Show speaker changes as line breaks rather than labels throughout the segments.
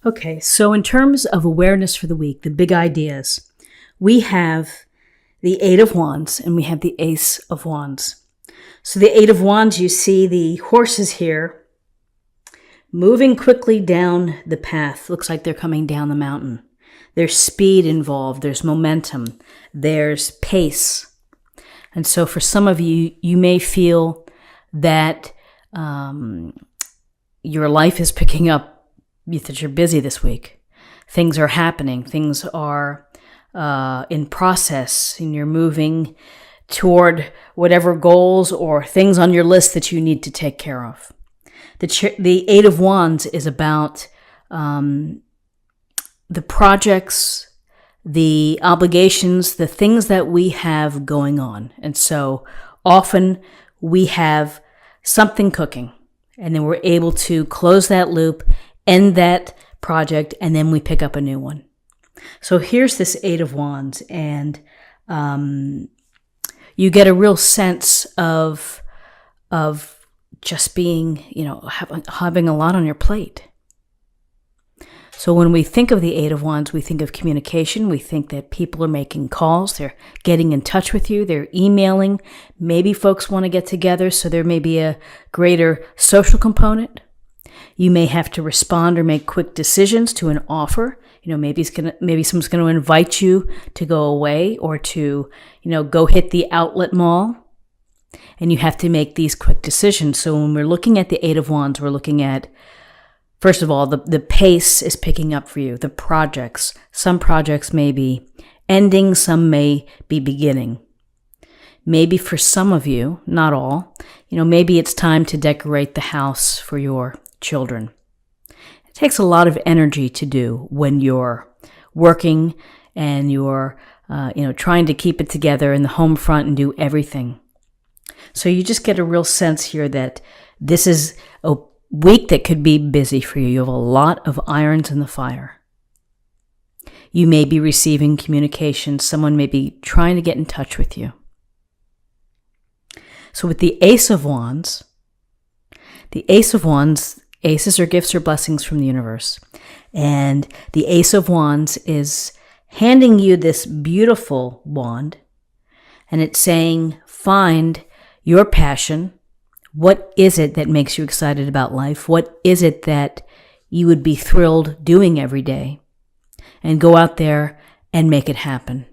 Okay, so in terms of awareness for the week, the big ideas, we have the Eight of Wands and we have the Ace of Wands. So the Eight of Wands, you see the horses here moving quickly down the path. Looks like they're coming down the mountain. There's speed involved. There's momentum. There's pace. And so for some of you, you may feel that your life is picking up, that you're busy this week. Things are happening. Things are in process, and you're moving toward whatever goals or things on your list that you need to take care of. The Eight of Wands is about the projects, the obligations, the things that we have going on. And so often we have something cooking, and then we're able to close that loop, end that project, and then we pick up a new one. So here's this Eight of Wands, and you get a real sense of just being, having a lot on your plate. So when we think of the Eight of Wands, we think of communication. We think that people are making calls. They're getting in touch with you. They're emailing. Maybe folks want to get together, so there may be a greater social component. You may have to respond or make quick decisions to an offer. Maybe someone's going to invite you to go away or to, go hit the outlet mall. And you have to make these quick decisions. So when we're looking at the Eight of Wands, we're looking at, first of all, the pace is picking up for you. The projects. Some projects may be ending. Some may be beginning. Maybe for some of you, not all, maybe it's time to decorate the house for your children. It takes a lot of energy to do when you're working and you're, trying to keep it together in the home front and do everything. So you just get a real sense here that this is a week that could be busy for you. You have a lot of irons in the fire. You may be receiving communication. Someone may be trying to get in touch with you. So with the Ace of Wands, aces are gifts or blessings from the universe. And the Ace of Wands is handing you this beautiful wand, and it's saying, find your passion. What is it that makes you excited about life? What is it that you would be thrilled doing every day? And go out there and make it happen.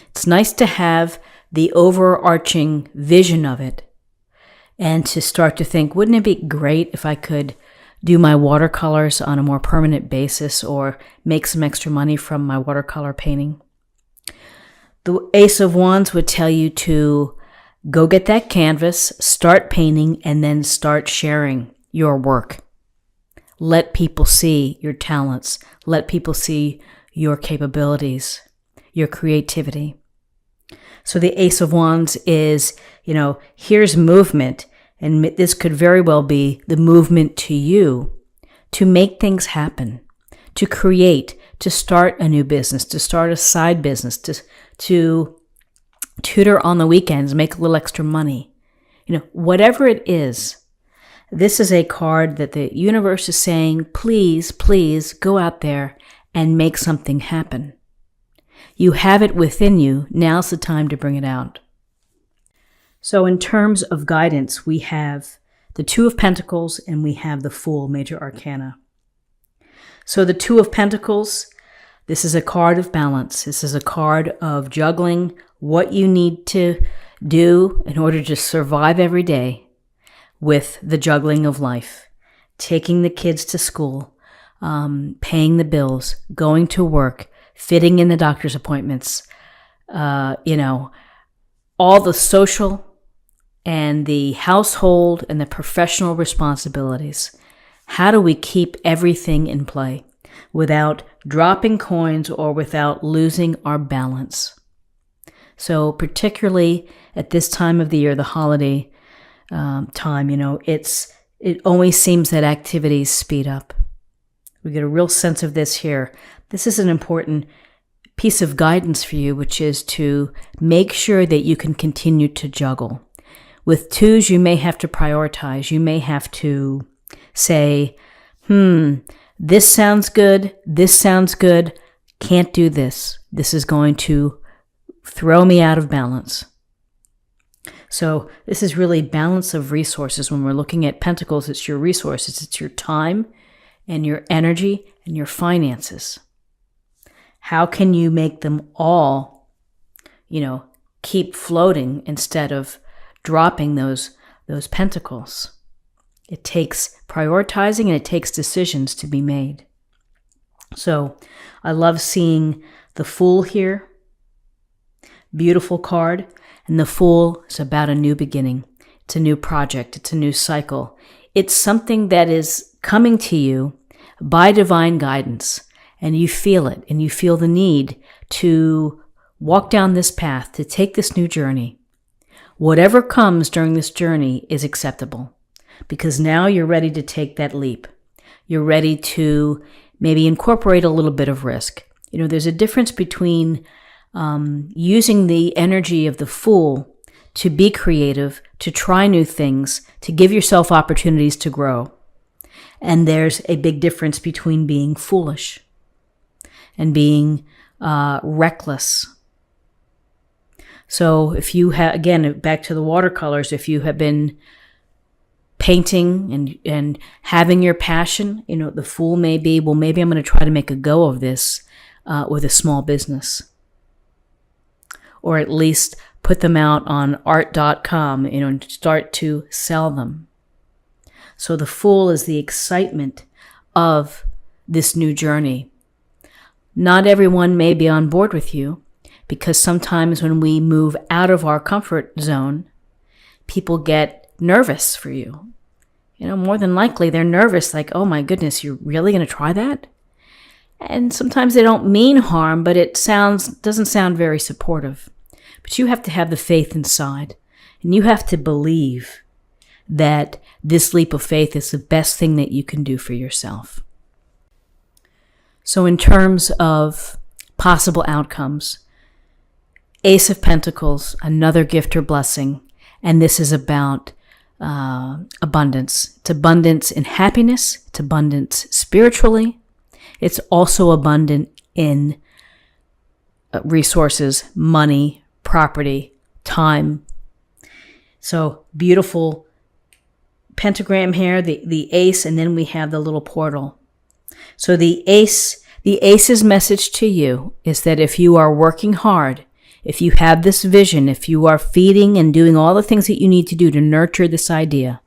It's nice to have the overarching vision of it and to start to think, wouldn't it be great if I could do my watercolors on a more permanent basis or make some extra money from my watercolor painting? The Ace of Wands would tell you to go get that canvas, start painting, and then start sharing your work. Let people see your talents. Let people see your capabilities, your creativity. So the Ace of Wands is, here's movement, and this could very well be the movement to you to make things happen, to create, to start a new business, to start a side business, to tutor on the weekends, make a little extra money. Whatever it is, this is a card that the universe is saying, please, please go out there and make something happen. You have it within you. Now's the time to bring it out. So in terms of guidance, we have the Two of Pentacles and we have the Fool, major arcana. So the Two of Pentacles, this is a card of balance. This is a card of juggling what you need to do in order to survive every day with the juggling of life. Taking the kids to school, paying the bills, going to work, fitting in the doctor's appointments, all the social and the household and the professional responsibilities. How do we keep everything in play without dropping coins or without losing our balance? So particularly at this time of the year, the holiday time, it always seems that activities speed up. We get a real sense of this here. This is an important piece of guidance for you, which is to make sure that you can continue to juggle. With twos, you may have to prioritize. You may have to say, This sounds good. This sounds good. Can't do this. This is going to throw me out of balance. So this is really balance of resources. When we're looking at pentacles, it's your resources. It's your time and your energy and your finances. How can you make them all, keep floating instead of dropping those pentacles? It takes prioritizing and it takes decisions to be made. So I love seeing the Fool here. Beautiful card. And the Fool is about a new beginning. It's a new project. It's a new cycle. It's something that is coming to you by divine guidance. And you feel it. And you feel the need to walk down this path, to take this new journey. Whatever comes during this journey is acceptable. Because now you're ready to take that leap. You're ready to maybe incorporate a little bit of risk. There's a difference between using the energy of the Fool to be creative, to try new things, to give yourself opportunities to grow. And there's a big difference between being foolish and being reckless. So if you have, again, back to the watercolors, if you have been painting and having your passion, the Fool may be, well, maybe I'm going to try to make a go of this with a small business. Or at least put them out on art.com, and start to sell them. So the Fool is the excitement of this new journey. Not everyone may be on board with you, because sometimes when we move out of our comfort zone, people get nervous for you. More than likely they're nervous, like, oh my goodness, you're really going to try that? And sometimes they don't mean harm, but it doesn't sound very supportive. But you have to have the faith inside, and you have to believe that this leap of faith is the best thing that you can do for yourself. So in terms of possible outcomes, Ace of Pentacles, another gift or blessing, and this is about abundance. It's abundance in happiness. It's abundance spiritually. It's also abundant in resources, money, property, time. So beautiful pentagram here, the ace, and then we have the little portal. So the ace's message to you is that if you are working hard, if you have this vision, if you are feeding and doing all the things that you need to do to nurture this idea,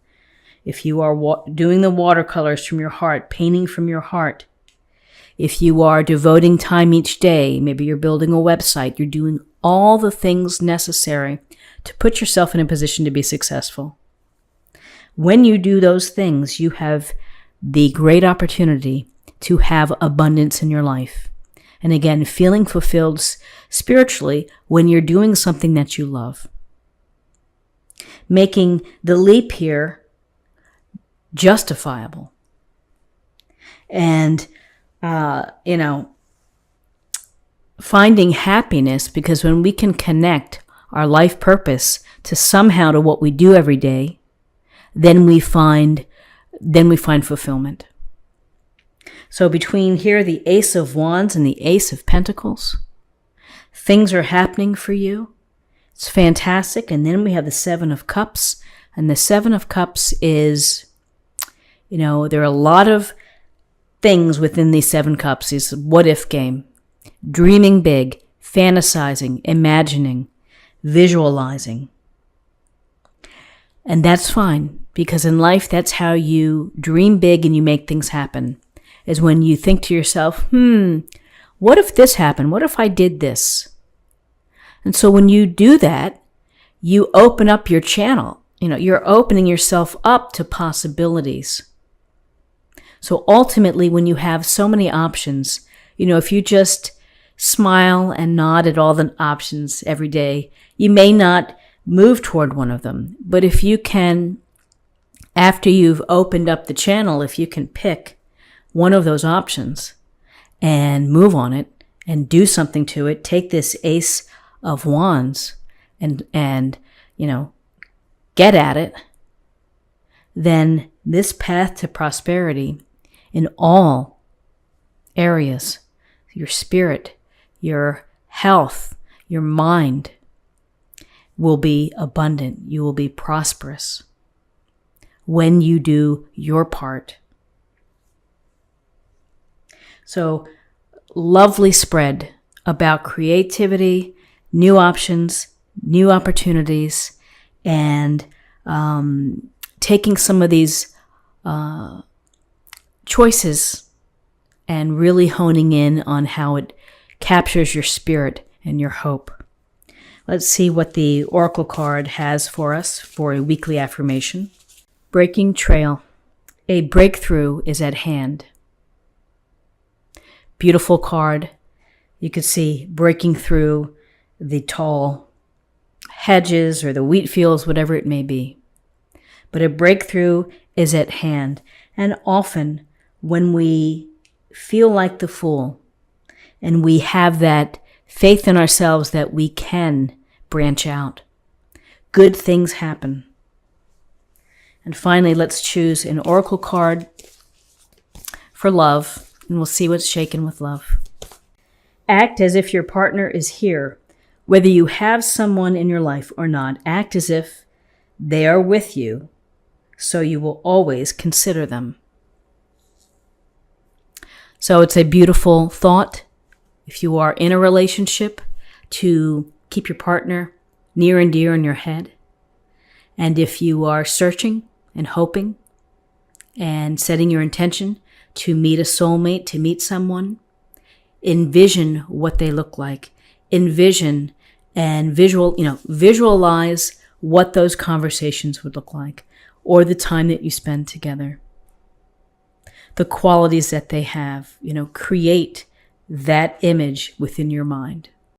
if you are doing the watercolors from your heart, painting from your heart, if you are devoting time each day, maybe you're building a website, you're doing all the things necessary to put yourself in a position to be successful. When you do those things, you have the great opportunity to have abundance in your life. And again, feeling fulfilled spiritually when you're doing something that you love. Making the leap here justifiable. And, finding happiness, because when we can connect our life purpose to somehow to what we do every day, then we find fulfillment. So between here, the Ace of Wands and the Ace of Pentacles, things are happening for you. It's fantastic. And then we have the Seven of Cups. And the Seven of Cups is, there are a lot of things within these Seven Cups. Is what-if game. Dreaming big, fantasizing, imagining, visualizing. And that's fine, because in life, that's how you dream big and you make things happen. Is when you think to yourself, what if this happened? What if I did this? And so when you do that, you open up your channel. You're opening yourself up to possibilities. So ultimately, when you have so many options, if you just smile and nod at all the options every day, you may not move toward one of them. But if you can, after you've opened up the channel, if you can pick one of those options and move on it and do something to it, take this Ace of Wands and get at it, then this path to prosperity in all areas, your spirit, your health, your mind will be abundant. You will be prosperous when you do your part. So, lovely spread about creativity, new options, new opportunities, and taking some of these choices and really honing in on how it captures your spirit and your hope. Let's see what the Oracle card has for us for a weekly affirmation. Breaking trail. A breakthrough is at hand. Beautiful card. You could see breaking through the tall hedges or the wheat fields, whatever it may be. But a breakthrough is at hand. And often when we feel like the fool and we have that faith in ourselves that we can branch out, good things happen. And finally, let's choose an oracle card for love, and we'll see what's shaken with love. Act as if your partner is here. Whether you have someone in your life or not, act as if they are with you, so you will always consider them. So it's a beautiful thought, if you are in a relationship, to keep your partner near and dear in your head. And if you are searching and hoping and setting your intention to meet a soulmate, to meet someone, envision what they look like. Envision and visualize what those conversations would look like, or the time that you spend together. The qualities that they have, create that image within your mind.